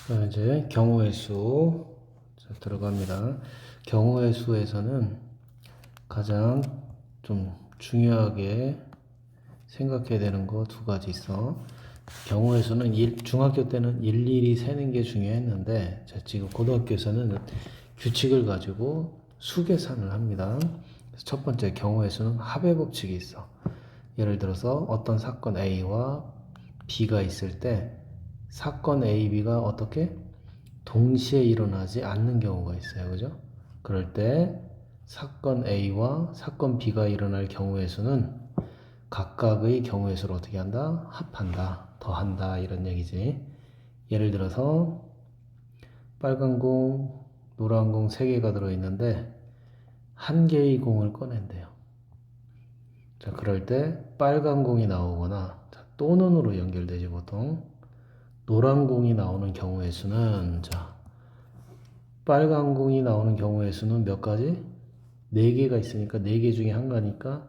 자, 이제 경우의 수 들어갑니다. 경우의 수에서는 가장 좀 중요하게 생각해야 되는 거 두 가지 있어. 경우의 수는 중학교 때는 일일이 세는 게 중요했는데, 자, 지금 고등학교에서는 규칙을 가지고 수계산을 합니다. 첫 번째 경우의 수는 합의 법칙이 있어. 예를 들어서 어떤 사건 A와 B가 있을 때 사건 A, B가 어떻게 동시에 일어나지 않는 경우가 있어요. 그죠? 그럴 때 사건 A와 사건 B가 일어날 경우의 수는 각각의 경우의 수를 어떻게 한다? 합한다. 더한다. 이런 얘기지. 예를 들어서 빨간 공, 노란 공 3개가 들어있는데 한 개의 공을 꺼낸대요. 자, 그럴 때 빨간 공이 나오거나 또는으로 연결되지 보통. 노란 공이 나오는 경우의 수는 빨간 공이 나오는 경우의 수는 몇 가지? 4개가 있으니까 4개 중에 한 가니까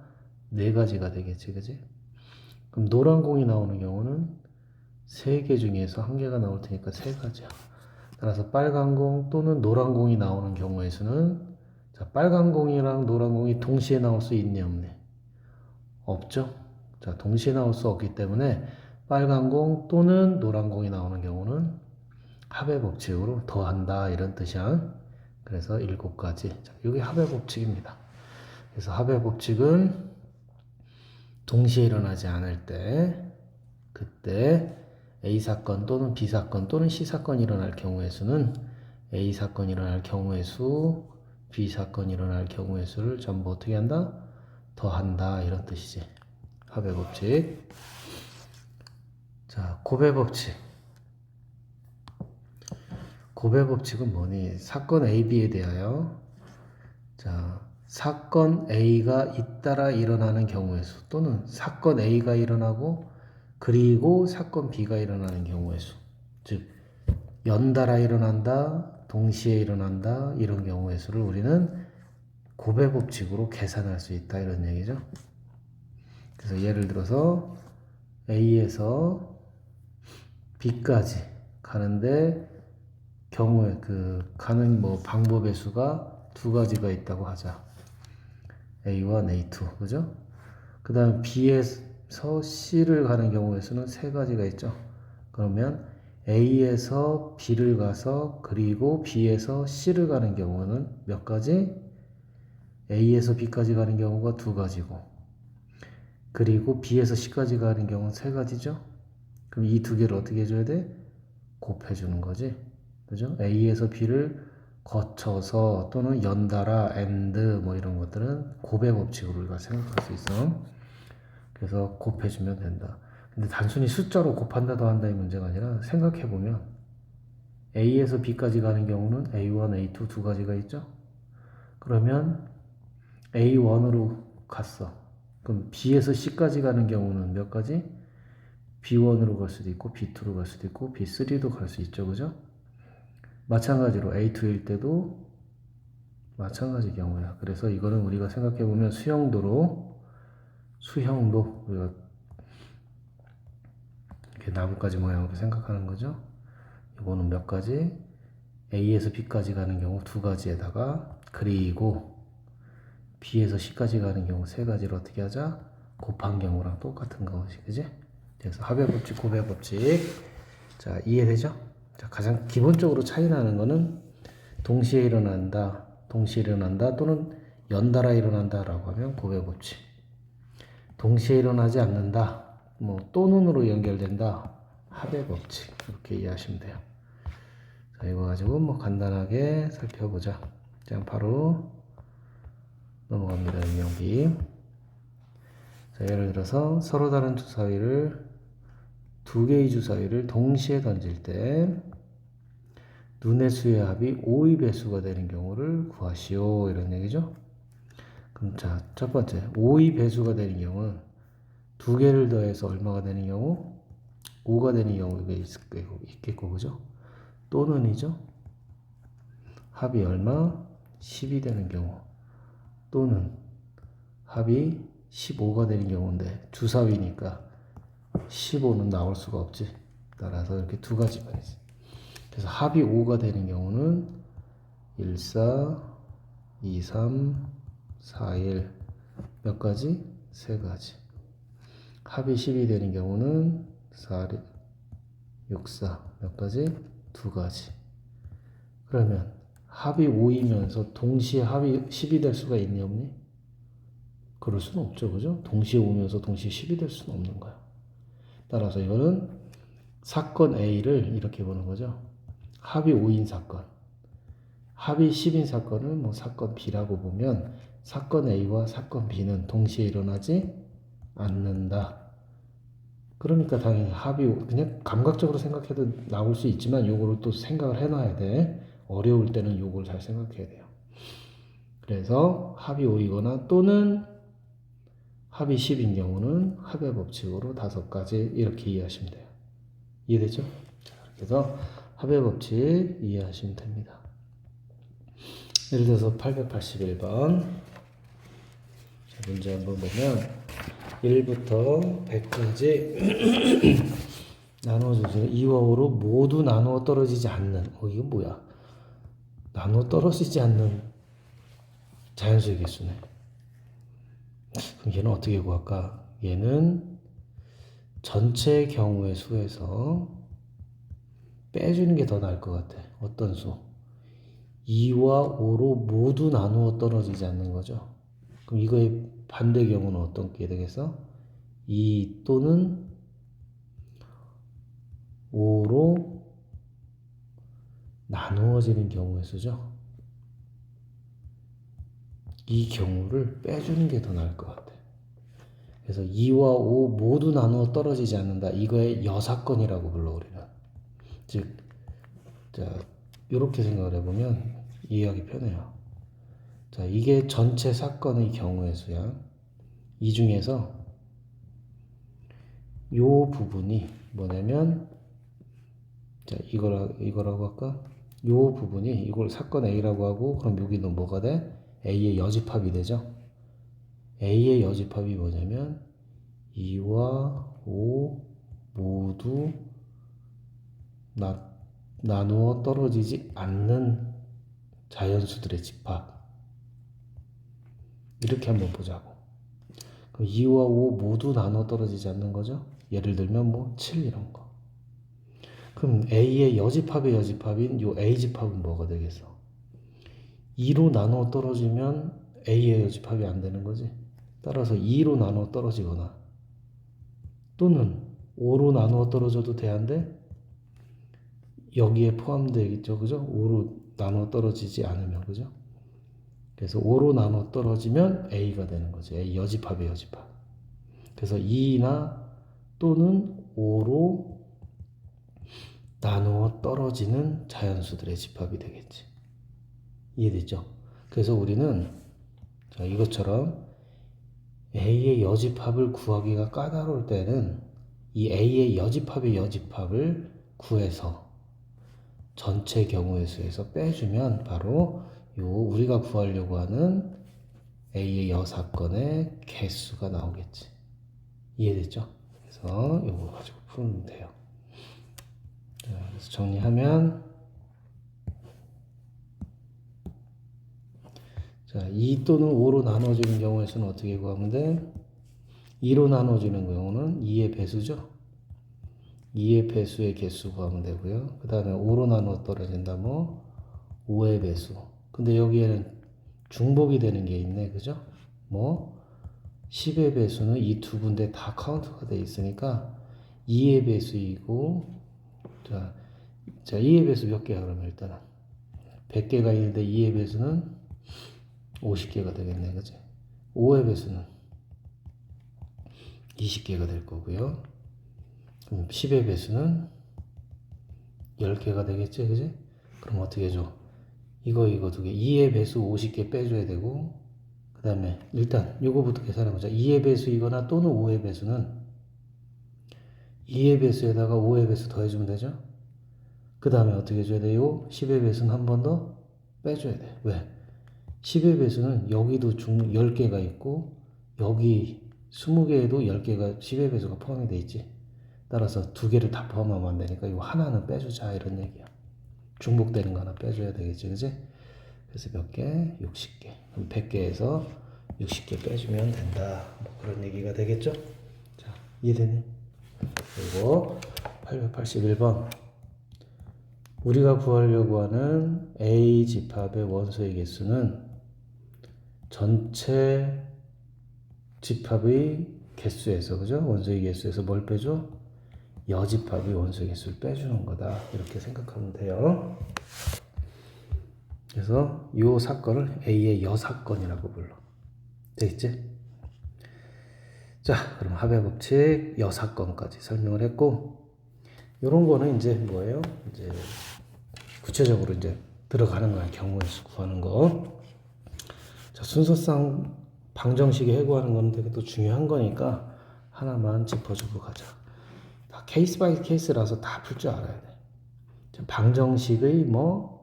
4가지가 되겠지, 그지? 그럼 노란 공이 나오는 경우는 3개 중에서 한 개가 나올 테니까 3가지야. 따라서 빨간 공 또는 노란 공이 나오는 경우의 수는 빨간 공이랑 노란 공이 동시에 나올 수 있니 없니? 없죠? 자, 동시에 나올 수 없기 때문에 빨간 공 또는 노란 공이 나오는 경우는 합의 법칙으로 더한다 이런 뜻이야. 그래서 7가지. 이게 합의 법칙입니다. 그래서 합의 법칙은 동시에 일어나지 않을 때 그때 A 사건 또는 B 사건 또는 C 사건이 일어날 경우의 수는 A 사건이 일어날 경우의 수, B 사건이 일어날 경우의 수를 전부 어떻게 한다? 더한다 이런 뜻이지. 합의 법칙. 자, 곱의 법칙. 곱의 법칙은 뭐니? 사건 A, B에 대하여 사건 A가 잇따라 일어나는 경우의 수 또는 사건 A가 일어나고 그리고 사건 B가 일어나는 경우의 수. 즉 연달아 일어난다, 동시에 일어난다 이런 경우의 수를 우리는 곱의 법칙으로 계산할 수 있다 이런 얘기죠. 그래서 예를 들어서 A에서 B까지 가는데 경우에 가는 방법의 수가 2가지가 있다고 하자. A1, A2, 그죠? 그 다음 B에서 C를 가는 경우의 수는 3가지가 있죠. 그러면 A에서 B를 가서 그리고 B에서 C를 가는 경우는 몇 가지? A에서 B까지 가는 경우가 2가지고 그리고 B에서 C까지 가는 경우는 3가지죠. 그럼 이 2개를 어떻게 해줘야 돼? 곱해주는 거지. 그죠? A에서 B를 거쳐서 또는 연달아, and 이런 것들은 곱의 법칙으로 우리가 생각할 수 있어. 그래서 곱해주면 된다. 근데 단순히 숫자로 곱한다 더한다의 문제가 아니라 생각해보면 A에서 B까지 가는 경우는 A1, A2 2가지가 있죠. 그러면 A1으로 갔어. 그럼 B에서 C까지 가는 경우는 몇 가지? B1으로 갈 수도 있고 B2로 갈 수도 있고 B3도 갈 수 있죠. 그죠? 마찬가지로 A2일 때도 마찬가지 경우야. 그래서 이거는 우리가 생각해보면 수형도 우리가 이렇게 나뭇가지 모양으로 생각하는 거죠. 이거는 몇 가지? A에서 B까지 가는 경우 2가지에다가 그리고 B에서 C까지 가는 경우 3가지를 어떻게 하자? 곱한 경우랑 똑같은 것이 그지? 그래서 합의 법칙, 곱의 법칙. 자, 이해되죠? 자, 가장 기본적으로 차이 나는 거는 동시에 일어난다 또는 연달아 일어난다라고 하면 곱의 법칙. 동시에 일어나지 않는다, 또는으로 연결된다, 합의 법칙. 이렇게 이해하시면 돼요. 자, 이거 가지고 간단하게 살펴보자. 그냥 바로 넘어갑니다. 응용비. 자, 예를 들어서 서로 다른 주사위를 2개의 주사위를 동시에 던질 때 눈의 수의 합이 5의 배수가 되는 경우를 구하시오 이런 얘기죠. 그럼 자, 첫 번째 5의 배수가 되는 경우는 2개를 더해서 얼마가 되는 경우? 5가 되는 경우가 있겠고 그죠? 또는이죠. 합이 얼마? 10이 되는 경우 또는 합이 15가 되는 경우인데 주사위니까 15는 나올 수가 없지. 따라서 이렇게 2가지만 있어. 그래서 합이 5가 되는 경우는 1, 4, 2, 3, 4, 1 몇 가지? 세 가지. 합이 10이 되는 경우는 4, 6, 4 몇 가지? 두 가지. 그러면 합이 5이면서 동시에 합이 10이 될 수가 있니 없니? 그럴 수는 없죠. 그죠? 동시에 오면서 동시에 10이 될 수는 없는 거야. 따라서 이거는 사건 A를 이렇게 보는 거죠. 합이 5인 사건. 합이 10인 사건을 뭐 사건 B라고 보면 사건 A와 사건 B는 동시에 일어나지 않는다. 그러니까 당연히 합이 그냥 감각적으로 생각해도 나올 수 있지만 요거를 또 생각을 해놔야 돼. 어려울 때는 요걸 잘 생각해야 돼요. 그래서 합이 5이거나 또는 합이 10인 경우는 합의 법칙으로 5가지 이렇게 이해하시면 돼요. 이해되죠? 자, 그래서 합의 법칙 이해하시면 됩니다. 예를 들어서 881번 문제 한번 보면 1부터 100까지 나누어주죠. 2와 5로 모두 나누어 떨어지지 않는 이거 뭐야? 나누어 떨어지지 않는 자연수의 개수네. 그럼 얘는 어떻게 구할까? 얘는 전체 경우의 수에서 빼주는 게 더 나을 것 같아. 어떤 수? 2와 5로 모두 나누어 떨어지지 않는 거죠. 그럼 이거의 반대 경우는 어떤 게 되겠어? 2 또는 5로 나누어지는 경우의 수죠. 이 경우를 빼주는 게 더 나을 것 같아. 그래서 2와 5 모두 나누어 떨어지지 않는다. 이거의 여사건이라고 불러 우리는. 즉, 자, 이렇게 생각을 해보면 이해하기 편해요. 자, 이게 전체 사건의 경우의 수야. 이 중에서 요 부분이 뭐냐면, 자, 이거라고 할까? 요 부분이 이걸 사건 A라고 하고, 그럼 여기는 뭐가 돼? A의 여집합이 되죠. A의 여집합이 뭐냐면 2와 5 모두 나누어 떨어지지 않는 자연수들의 집합. 이렇게 한번 보자고. 그럼 2와 5 모두 나누어 떨어지지 않는 거죠. 예를 들면 뭐 7 이런 거. 그럼 A의 여집합의 여집합인 요 A집합은 뭐가 되겠어? 2로 나누어 떨어지면 A의 여집합이 안 되는 거지. 따라서 2로 나누어 떨어지거나 또는 5로 나누어 떨어져도 돼안돼? 여기에 포함되겠죠. 그죠? 5로 나누어 떨어지지 않으면 그죠? 그래서 5로 나누어 떨어지면 A가 되는 거죠. A 여집합의 여집합. 그래서 2나 또는 5로 나누어 떨어지는 자연수들의 집합이 되겠지. 이해됐죠? 그래서 우리는 자, 이것처럼 A의 여집합을 구하기가 까다로울 때는 이 A의 여집합의 여집합을 구해서 전체 경우의 수에서 빼주면 바로 요 우리가 구하려고 하는 A의 여사건의 개수가 나오겠지. 이해됐죠? 그래서 요거 가지고 풀면 돼요. 자, 그래서 정리하면 자, 2 또는 5로 나눠지는 경우의 수는 어떻게 구하면 돼? 2로 나눠지는 경우는 2의 배수죠. 2의 배수의 개수 구하면 되고요. 그 다음에 5로 나눠 떨어진다 뭐 5의 배수. 근데 여기에는 중복이 되는 게 있네. 그죠? 뭐 10의 배수는 이 두 군데 다 카운트가 돼 있으니까 2의 배수이고 자 2의 배수 몇 개야 그러면 일단은 100개가 있는데 2의 배수는 50개가 되겠네. 그지? 5의 배수는 20개가 될 거고요. 그럼 10의 배수는 10개가 되겠지. 그지? 그럼 어떻게 해줘? 이거 두 개. 2의 배수 50개 빼줘야 되고 그 다음에 일단 요거부터 계산해보자. 2의 배수이거나 또는 5의 배수는 2의 배수에다가 5의 배수 더해주면 되죠. 그 다음에 어떻게 해줘야 돼요? 10의 배수는 한 번 더 빼줘야 돼. 왜? 10의 배수는 여기도 10개가 있고 여기 20개에도 10개가 10의 배수가 포함이 돼 있지. 따라서 두 개를 다 포함하면 안 되니까 이거 하나는 빼주자 이런 얘기야. 중복되는 거 하나 빼줘야 되겠지, 그지? 그래서 몇 개? 60개. 그럼 100개에서 60개 빼주면 된다. 뭐 그런 얘기가 되겠죠? 자, 이해되니? 그리고 881번. 우리가 구하려고 하는 A 집합의 원소의 개수는 전체 집합의 개수에서, 그죠? 원소의 개수에서 뭘 빼줘? 여집합의 원소의 개수를 빼주는 거다. 이렇게 생각하면 돼요. 그래서 이 사건을 A의 여사건이라고 불러. 되겠지? 자, 그럼 합의 법칙 여사건까지 설명을 했고, 이런 거는 이제 뭐예요? 이제 구체적으로 이제 들어가는 거야. 경우의 수 구하는 거. 자, 순서상 방정식에 해구하는 건 되게 또 중요한 거니까 하나만 짚어주고 가자. 다 케이스 바이 케이스라서 다 풀 줄 알아야 돼. 자, 방정식의 뭐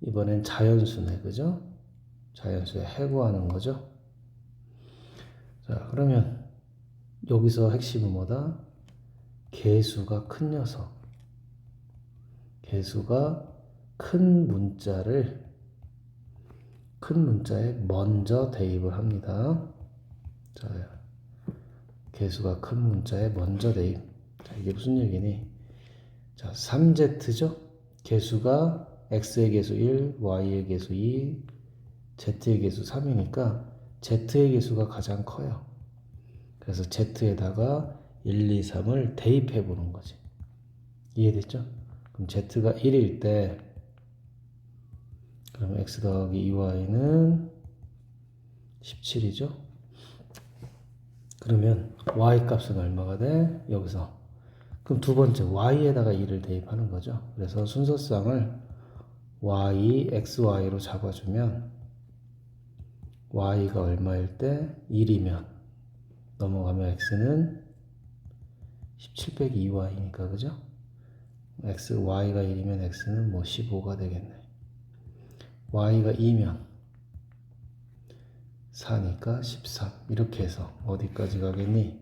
이번엔 자연수네, 그죠? 자연수에 해구하는 거죠. 자, 그러면 여기서 핵심은 뭐다? 개수가 큰 녀석. 개수가 큰 문자에 먼저 대입을 합니다. 자, 개수가 큰 문자에 먼저 대입. 자, 이게 무슨 얘기니? 자, 3z죠? 개수가 x의 개수 1, y의 개수 2, z의 개수 3이니까 z의 개수가 가장 커요. 그래서 z에다가 1, 2, 3을 대입해 보는 거지. 이해됐죠? 그럼 z가 1일 때 그럼 x 더하기 2y는 17이죠? 그러면 y 값은 얼마가 돼? 여기서. 그럼 두 번째 y에다가 2를 대입하는 거죠. 그래서 순서상을 y, xy로 잡아주면 y가 얼마일 때 1이면 넘어가면 x는 17 빼기 2y니까, 그죠? y가 1이면 x는 뭐 15가 되겠네. y가 2면 4니까 13. 이렇게 해서 어디까지 가겠니?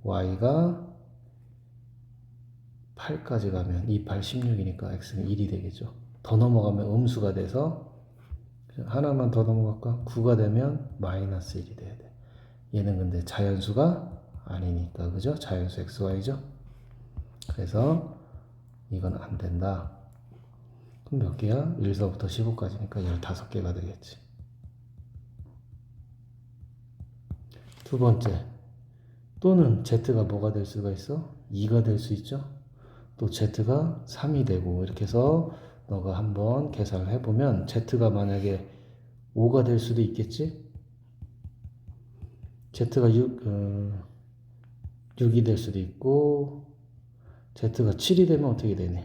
y가 8까지 가면 2, 8, 16이니까 x는 1이 되겠죠. 더 넘어가면 음수가 돼서 하나만 더 넘어갈까? 9가 되면 마이너스 1이 돼야 돼. 얘는 근데 자연수가 아니니까, 그죠? 자연수 xy죠. 그래서 이건 안 된다. 그럼 몇 개야? 1서부터 15까지니까 15개가 되겠지. 두 번째, 또는 z가 뭐가 될 수가 있어? 2가 될 수 있죠. 또 z가 3이 되고, 이렇게 해서 너가 한번 계산을 해보면 z가 만약에 5가 될 수도 있겠지. z가 6이 될 수도 있고, z가 7이 되면 어떻게 되니?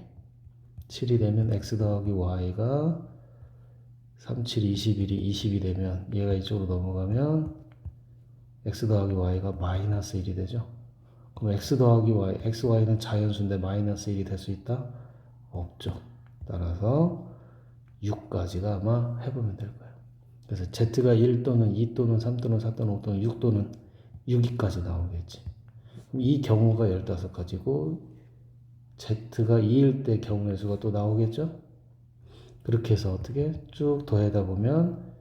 7이 되면 x 더하기 y가 3, 7, 21이 20이 되면 얘가 이쪽으로 넘어가면 x 더하기 y가 마이너스 1이 되죠. 그럼 x 더하기 y, xy는 자연수인데 마이너스 1이 될 수 있다? 없죠. 따라서 6까지가 아마 해보면 될 거예요. 그래서 z가 1 또는 2 또는 3 또는 4 또는 5 또는 6 또는 6위까지 나오겠지. 그럼 이 경우가 15가지고 z가 2일 때 경우의 수가 또 나오겠죠. 그렇게 해서 어떻게 쭉 더하다 보면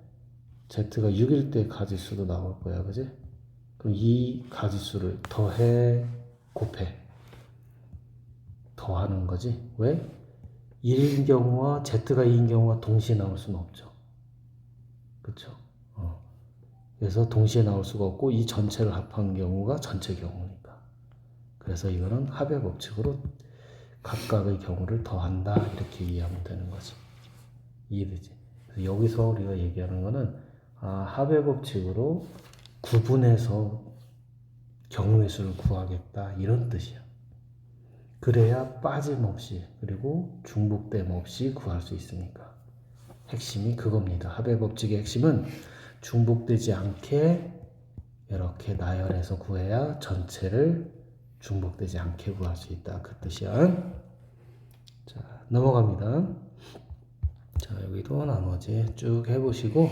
z가 6일 때 가지수도 나올 거야, 그지? 그럼 이 가지수를 더해, 곱해, 더하는 거지. 왜? 1인 경우와 z가 2인 경우가 동시에 나올 수는 없죠. 그쵸? 그래서 동시에 나올 수가 없고 이 전체를 합한 경우가 전체 경우니까. 그래서 이거는 합의 법칙으로 각각의 경우를 더한다, 이렇게 이해하면 되는 거지. 이해되지? 그래서 여기서 우리가 얘기하는 거는 합의 법칙으로 구분해서 경우의 수를 구하겠다, 이런 뜻이야. 그래야 빠짐없이 그리고 중복됨 없이 구할 수 있으니까. 핵심이 그겁니다. 합의 법칙의 핵심은 중복되지 않게 이렇게 나열해서 구해야 전체를 중복되지 않게 구할 수 있다, 그 뜻이야. 자, 넘어갑니다. 자, 여기도 나머지 쭉 해보시고,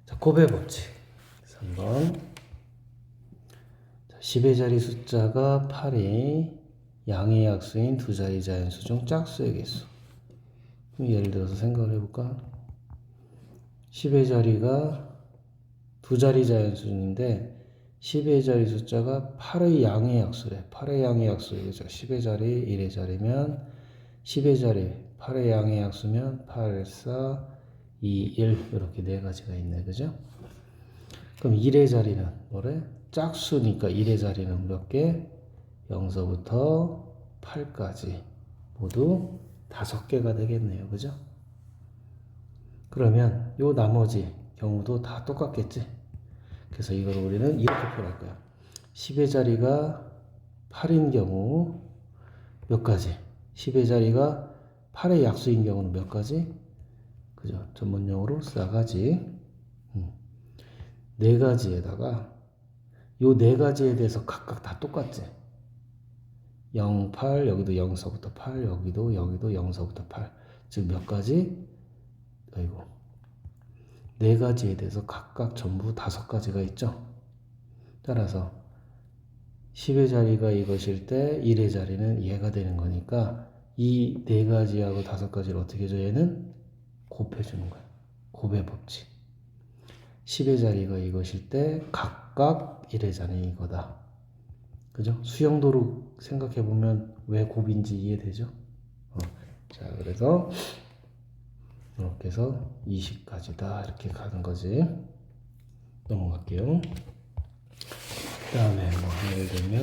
자, 곱의 법칙 3번. 10의 자리 숫자가 8이 양의 약수인 두 자리 자연수 중 짝수의 개수. 예를 들어서 생각을 해볼까? 10의 자리가 두 자리 자연수인데 10의 자리 숫자가 8의 양의 약수래. 8의 양의 약수. 그죠? 10의 자리 1의 자리면 10의 자리 8의 양의 약수면 8, 4, 2, 1 이렇게 네 가지가 있네. 그죠? 그럼 1의 자리는 뭐래? 짝수니까 1의 자리는 몇 개? 0서부터 8까지 모두 5개가 되겠네요. 그죠? 그러면 요 나머지 경우도 다 똑같겠지? 그래서 이걸 우리는 이렇게 표현할 거야. 10의 자리가 8인 경우 몇 가지? 10의 자리가 8의 약수인 경우는 몇 가지? 그죠? 전문용어로 4가지. 네 가지에다가 요 네 가지에 대해서 각각 다 똑같지? 0, 8, 여기도 0서부터 8, 여기도 0서부터 8. 즉 몇 가지? 아이고. 네 가지에 대해서 각각 전부 5가지가 있죠. 따라서 10의 자리가 이것일 때 1의 자리는 얘가 되는 거니까 이 네 가지하고 5가지를 어떻게 해줘? 얘는 곱해주는 거야. 곱의 법칙. 10의 자리가 이것일 때 각각 1의 자리는 이거다. 그죠? 수영도로 생각해보면 왜 곱인지 이해되죠? 자, 그래서 이렇게 해서 20까지다 이렇게 가는 거지. 넘어갈게요. 그 다음에 뭐 예를 들면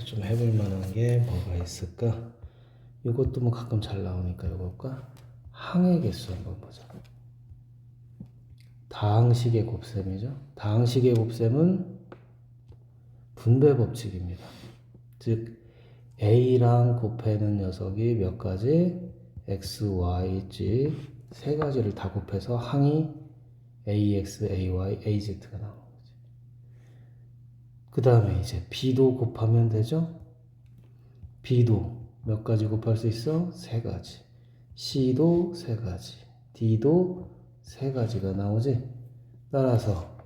좀 해볼 만한 게 뭐가 있을까? 이것도 뭐 가끔 잘 나오니까 이거 볼까? 항의 개수 한번 보자. 다항식의 곱셈이죠. 다항식의 곱셈은 분배 법칙입니다. 즉 A랑 곱해는 녀석이 몇 가지? X, Y, Z 세 가지를 다 곱해서 항이 AX, AY, AZ가 나오는 거지. 그 다음에 이제 B도 곱하면 되죠? B도 몇 가지 곱할 수 있어? 세 가지. C도 세 가지. D도 세 가지가 나오지. 따라서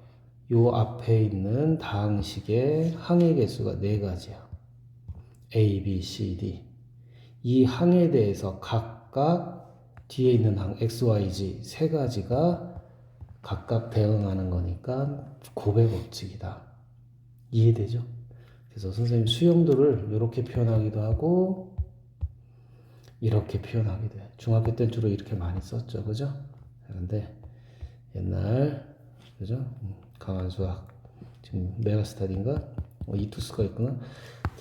요 앞에 있는 다항식의 항의 개수가 네 가지야. A, B, C, D. 이 항에 대해서 각각 뒤에 있는 항 X, Y, Z 세 가지가 각각 대응하는 거니까 곱의 법칙이다. 이해되죠? 그래서 선생님 수용도를 이렇게 표현하기도 하고 이렇게 표현하기도 해. 중학교 때는 주로 이렇게 많이 썼죠. 그죠? 그런데 옛날 그죠? 강한 수학 지금 메가스터디인가? 이투스가 있구나.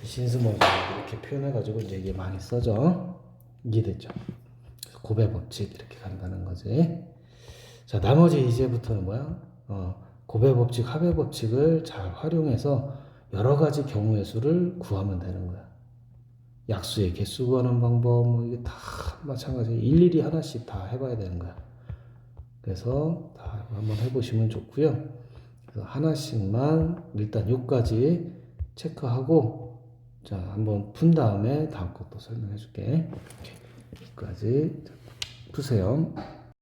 신스모가 이렇게 표현해가지고 이제 이게 많이 써져. 이해됐죠? 그래서 곱의 법칙 이렇게 간다는 거지. 자, 나머지 이제부터는 뭐야? 곱의 법칙, 합의 법칙을 잘 활용해서 여러 가지 경우의 수를 구하면 되는 거야. 약수의 개수 구하는 방법, 뭐 이게 다 마찬가지. 일일이 하나씩 다 해봐야 되는 거야. 그래서 다 한번 해보시면 좋고요. 그래서 하나씩만 일단 여기까지 체크하고 자 한번 푼 다음에 다음 것도 설명해 줄게. 여기까지 푸세요.